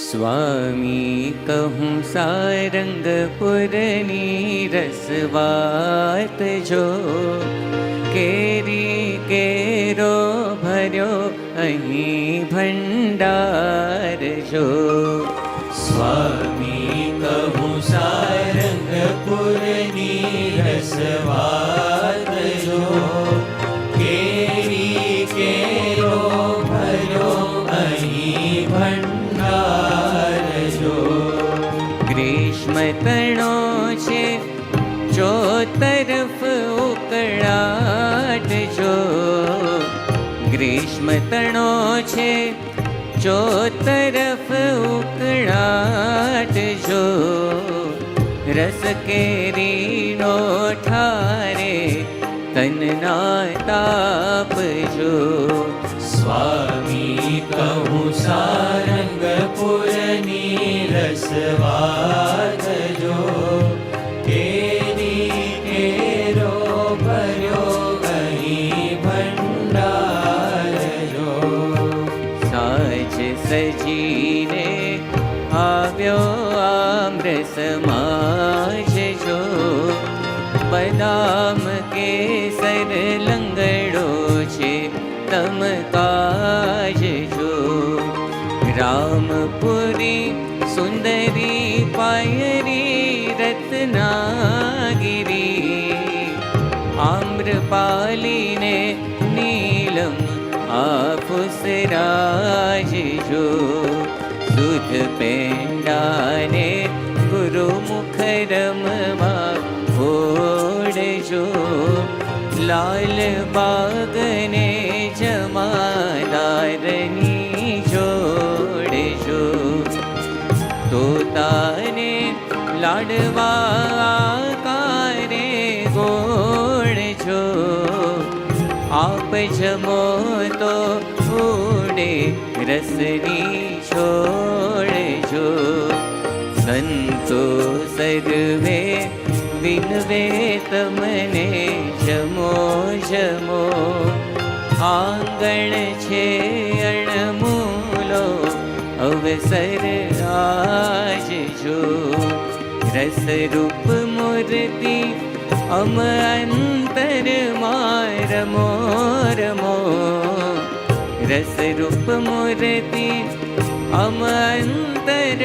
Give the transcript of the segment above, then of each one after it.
स्वामी कहूँ सारंगपुरनी रसवात जो, केरी केरो भर्यो अहीं भंडार जो। स्वामी कहूँ सारंगपुरनी रसवात जो, केरी केरो भर्यो अहीं भंडार जो। ग्रीष्म तणो छे चो तरफ उकड़ाट जो, ग्रीष्म तणो छे चो तरफ उकड़ाट जो। रस केरी नो ठारे तनना ताप जो। स्वामी कहूँ सारंगपुरनी रसवात जो, केरी केरो भर्यो अहीं भंडार जो। साज सजीने આવ્યો આમ્રસ સમાજ જો, બદામ કેસર લંગડો છે તમ કાજ જો। રામપુરી સુંદરી પાયરી રત્નાગીરી, આમ્રપાલીને નીલમ આફુસરાજ જો। दूध पेंडाने गुरु मुखरममा फोड़जो, लाल बागने जमादारनी जोड़जो। तोताने लाडवा आकारे गोड़जो, आप जमो तो उड़े रसनी छोड़जो। संतो सर्वे विनवे तमने जमो जमो, आंगण छे अणमूलो अवसर आज जो। रस रूप मूर्ति अम अंतर रमो रमो, रस रूप मूर्ति अम अंतर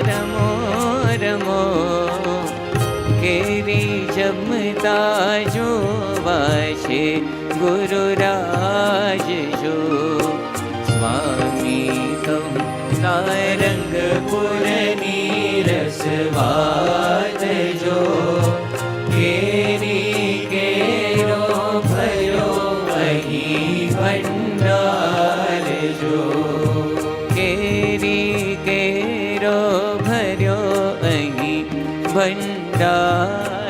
रमो रमो। केरी जमता जो वाछे गुरुराज जो। स्वामी कहूँ सारंगपुरनी रसवात जो, केरी केरो भर्यो अहीं भंडार जो। केरी केरो भर्यो अहीं भंडार